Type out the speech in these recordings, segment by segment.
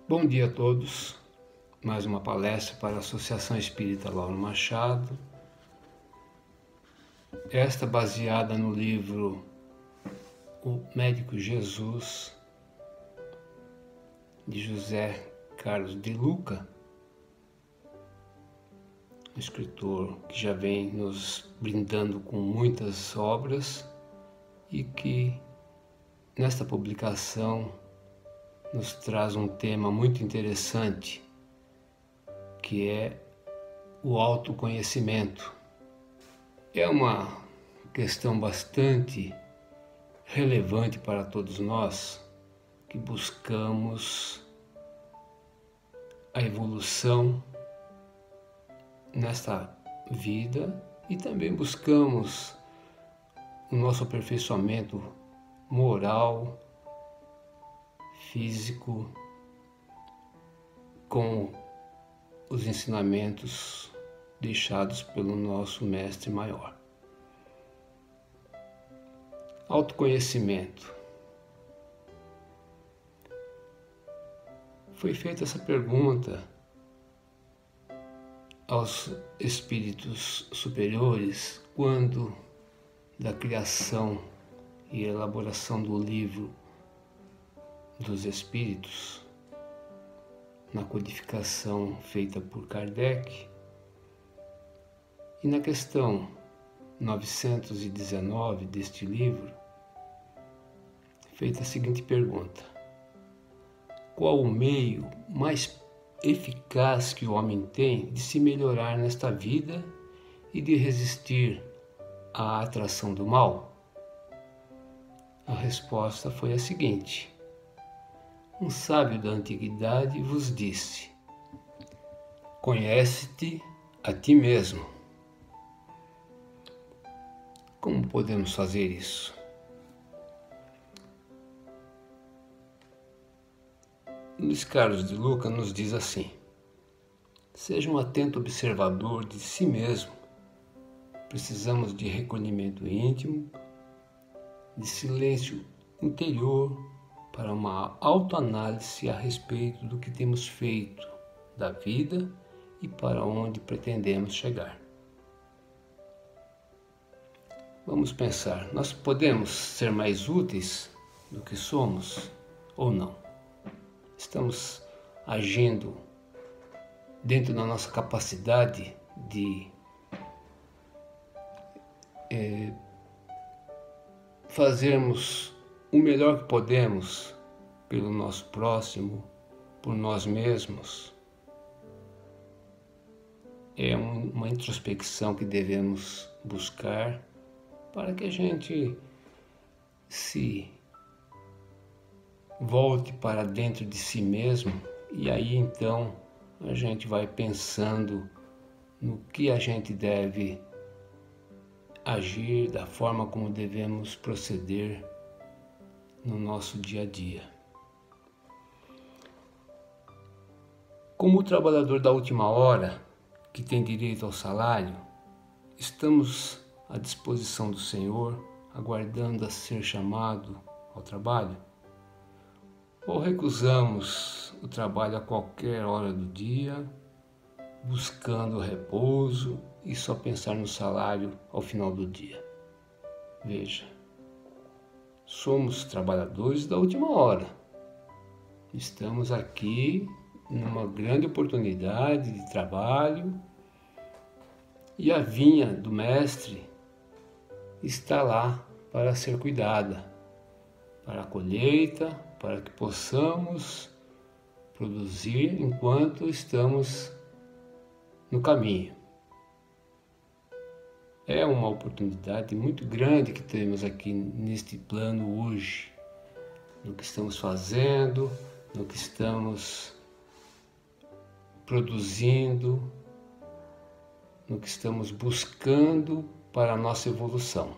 Bom dia a todos, mais uma palestra para a Associação Espírita Lauro Machado, esta baseada no livro O Médico Jesus, de José Carlos de Luca, um escritor que já vem nos brindando com muitas obras e que nesta publicação nos traz um tema muito interessante, que é o autoconhecimento. É uma questão bastante relevante para todos nós que buscamos a evolução nesta vida e também buscamos o nosso aperfeiçoamento moral, físico, com os ensinamentos deixados pelo nosso mestre maior. Autoconhecimento. Foi feita essa pergunta aos espíritos superiores quando da criação e elaboração do livro dos Espíritos, na codificação feita por Kardec, e na questão 919 deste livro, feita a seguinte pergunta: qual o meio mais eficaz que o homem tem de se melhorar nesta vida e de resistir à atração do mal? A resposta foi a seguinte: um sábio da antiguidade vos disse: conhece-te a ti mesmo. Como podemos fazer isso? Luís Carlos de Luca nos diz assim: seja um atento observador de si mesmo. Precisamos de recolhimento íntimo, de silêncio interior, para uma autoanálise a respeito do que temos feito da vida e para onde pretendemos chegar. Vamos pensar, nós podemos ser mais úteis do que somos ou não? Estamos agindo dentro da nossa capacidade de fazermos o melhor que podemos pelo nosso próximo, por nós mesmos? É uma introspecção que devemos buscar para que a gente se volte para dentro de si mesmo e aí então a gente vai pensando no que a gente deve agir, da forma como devemos proceder no nosso dia a dia. Como o trabalhador da última hora, que tem direito ao salário, estamos à disposição do Senhor, aguardando a ser chamado ao trabalho? Ou recusamos o trabalho a qualquer hora do dia, buscando repouso e só pensar no salário ao final do dia? Veja, somos trabalhadores da última hora. Estamos aqui numa grande oportunidade de trabalho e a vinha do Mestre está lá para ser cuidada, para a colheita, para que possamos produzir enquanto estamos no caminho. É uma oportunidade muito grande que temos aqui neste plano hoje, no que estamos fazendo, no que estamos produzindo, no que estamos buscando para a nossa evolução.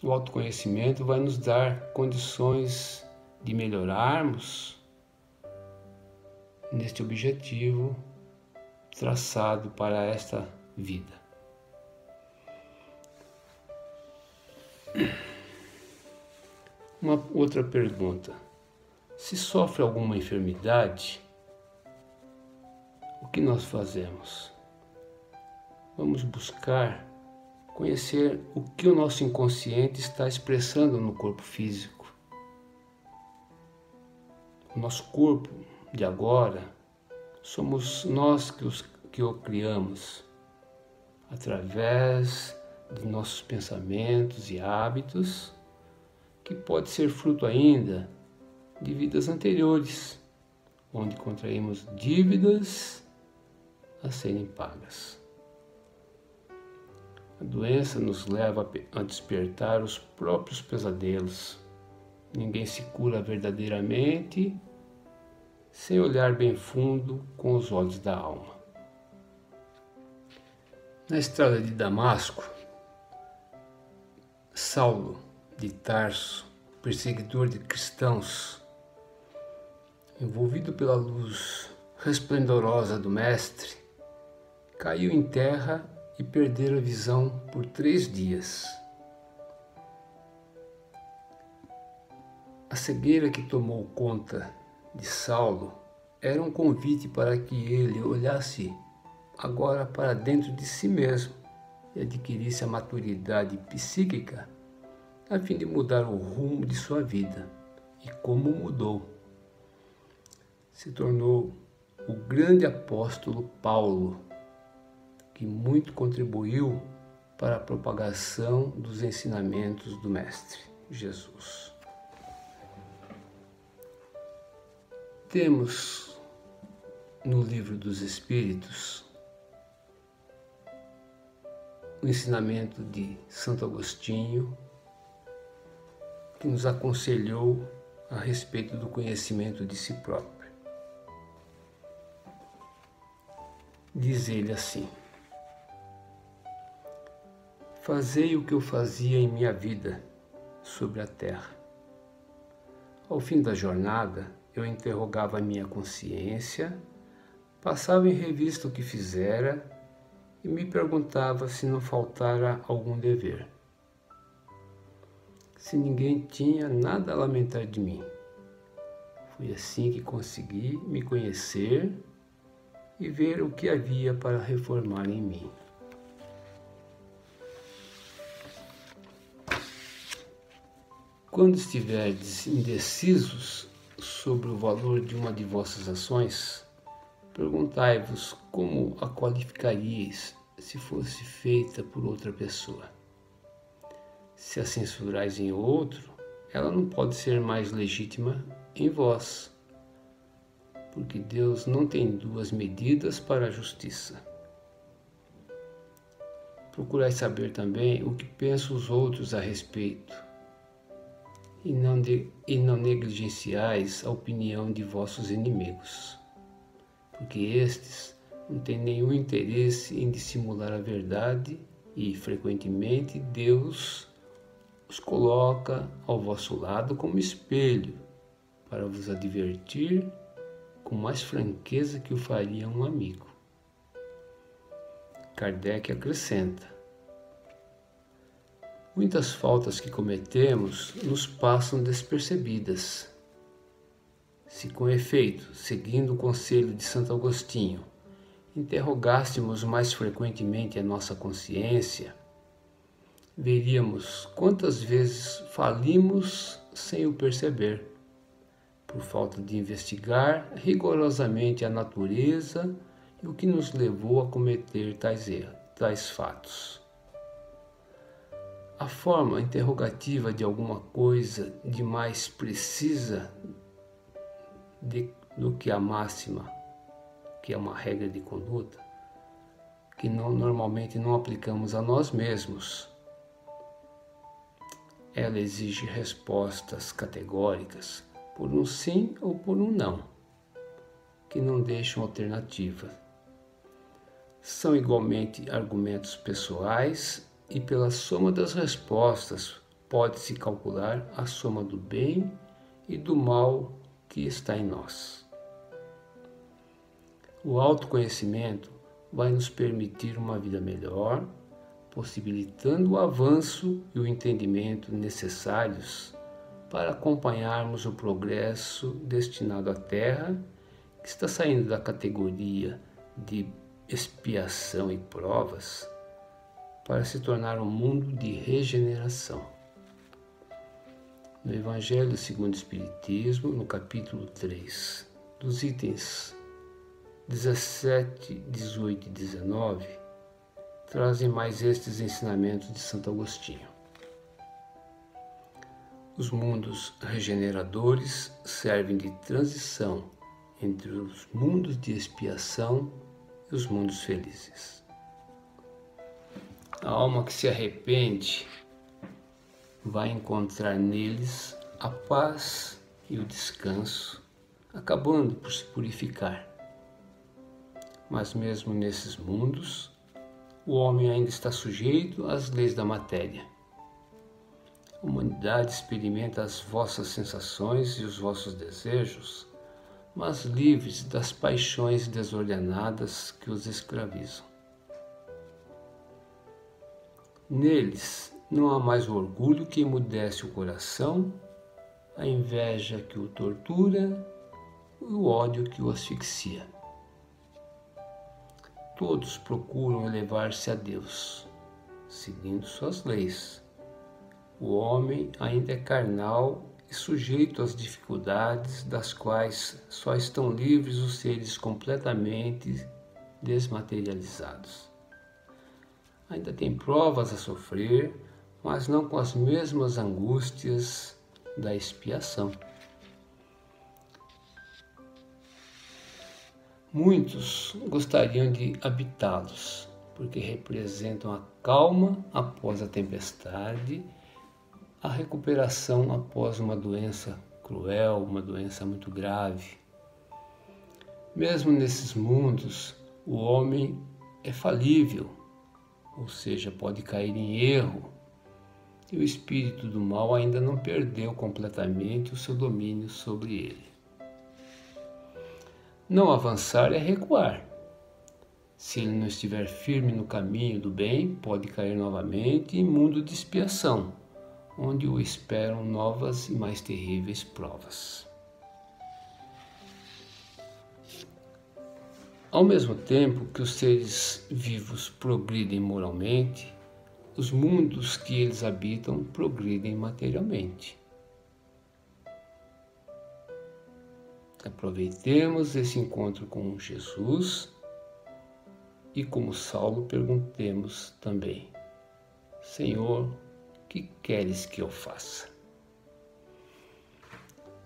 O autoconhecimento vai nos dar condições de melhorarmos neste objetivo traçado para esta vida. Uma outra pergunta: Se sofre alguma enfermidade, o que nós fazemos? Vamos buscar conhecer o que o nosso inconsciente está expressando no corpo físico. O nosso corpo de agora, somos nós que o criamos através de nossos pensamentos e hábitos, que pode ser fruto ainda de vidas anteriores, onde contraímos dívidas a serem pagas. A doença nos leva a despertar os próprios pesadelos. Ninguém se cura verdadeiramente sem olhar bem fundo com os olhos da alma. Na estrada de Damasco, Saulo de Tarso, perseguidor de cristãos, envolvido pela luz resplendorosa do Mestre, caiu em terra e perdera a visão por 3 dias. A cegueira que tomou conta de Saulo era um convite para que ele olhasse agora para dentro de si mesmo e adquirisse a maturidade psíquica a fim de mudar o rumo de sua vida. E como mudou? Se tornou o grande apóstolo Paulo, que muito contribuiu para a propagação dos ensinamentos do Mestre Jesus. Temos no Livro dos Espíritos o ensinamento de Santo Agostinho, que nos aconselhou a respeito do conhecimento de si próprio. Diz ele assim: fazei o que eu fazia em minha vida sobre a terra. Ao fim da jornada, eu interrogava a minha consciência, passava em revista o que fizera e me perguntava se não faltara algum dever. Se ninguém tinha nada a lamentar de mim. Foi assim que consegui me conhecer e ver o que havia para reformar em mim. Quando estiverdes indecisos sobre o valor de uma de vossas ações, perguntai-vos como a qualificaríeis se fosse feita por outra pessoa. Se a censurais em outro, ela não pode ser mais legítima em vós, porque Deus não tem 2 medidas para a justiça. Procurai saber também o que pensam os outros a respeito, e não negligenciais a opinião de vossos inimigos, porque estes não têm nenhum interesse em dissimular a verdade e, frequentemente, Deus os coloca ao vosso lado como espelho para vos advertir com mais franqueza que o faria um amigo. Kardec acrescenta: muitas faltas que cometemos nos passam despercebidas. Se com efeito, seguindo o conselho de Santo Agostinho, interrogássemos mais frequentemente a nossa consciência, veríamos quantas vezes falimos sem o perceber, por falta de investigar rigorosamente a natureza e o que nos levou a cometer tais fatos. A forma interrogativa de alguma coisa de mais precisa do que a máxima, que é uma regra de conduta, que normalmente não aplicamos a nós mesmos. Ela exige respostas categóricas, por um sim ou por um não, que não deixam alternativa. São igualmente argumentos pessoais e pela soma das respostas pode-se calcular a soma do bem e do mal que está em nós. O autoconhecimento vai nos permitir uma vida melhor, possibilitando o avanço e o entendimento necessários para acompanharmos o progresso destinado à Terra, que está saindo da categoria de expiação e provas para se tornar um mundo de regeneração. No Evangelho segundo o Espiritismo, no capítulo 3, dos itens 17, 18 e 19, trazem mais estes ensinamentos de Santo Agostinho. Os mundos regeneradores servem de transição entre os mundos de expiação e os mundos felizes. A alma que se arrepende vai encontrar neles a paz e o descanso, acabando por se purificar. Mas mesmo nesses mundos, o homem ainda está sujeito às leis da matéria. A humanidade experimenta as vossas sensações e os vossos desejos, mas livres das paixões desordenadas que os escravizam. Neles não há mais o orgulho que emudece o coração, a inveja que o tortura e o ódio que o asfixia. Todos procuram elevar-se a Deus, seguindo suas leis. O homem ainda é carnal e sujeito às dificuldades das quais só estão livres os seres completamente desmaterializados. Ainda tem provas a sofrer, mas não com as mesmas angústias da expiação. Muitos gostariam de habitá-los, porque representam a calma após a tempestade, a recuperação após uma doença cruel, uma doença muito grave. Mesmo nesses mundos, o homem é falível, ou seja, pode cair em erro, e o espírito do mal ainda não perdeu completamente o seu domínio sobre ele. Não avançar é recuar. Se ele não estiver firme no caminho do bem, pode cair novamente em mundo de expiação, onde o esperam novas e mais terríveis provas. Ao mesmo tempo que os seres vivos progridem moralmente, os mundos que eles habitam progridem materialmente. Aproveitemos esse encontro com Jesus e, como Saulo, perguntemos também: Senhor, que queres que eu faça?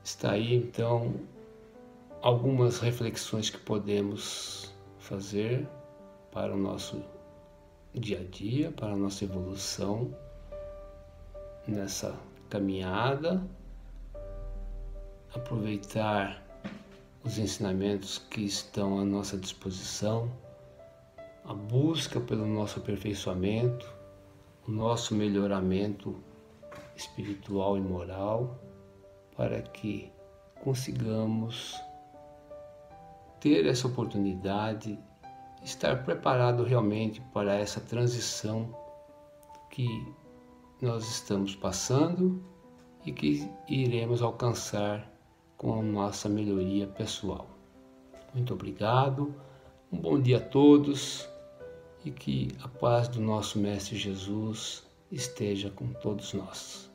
Está aí, então, algumas reflexões que podemos fazer para o nosso dia a dia, para a nossa evolução nessa caminhada. Aproveitar os ensinamentos que estão à nossa disposição, a busca pelo nosso aperfeiçoamento, o nosso melhoramento espiritual e moral, para que consigamos ter essa oportunidade, estar preparado realmente para essa transição que nós estamos passando e que iremos alcançar com a nossa melhoria pessoal. Muito obrigado, um bom dia a todos e que a paz do nosso Mestre Jesus esteja com todos nós.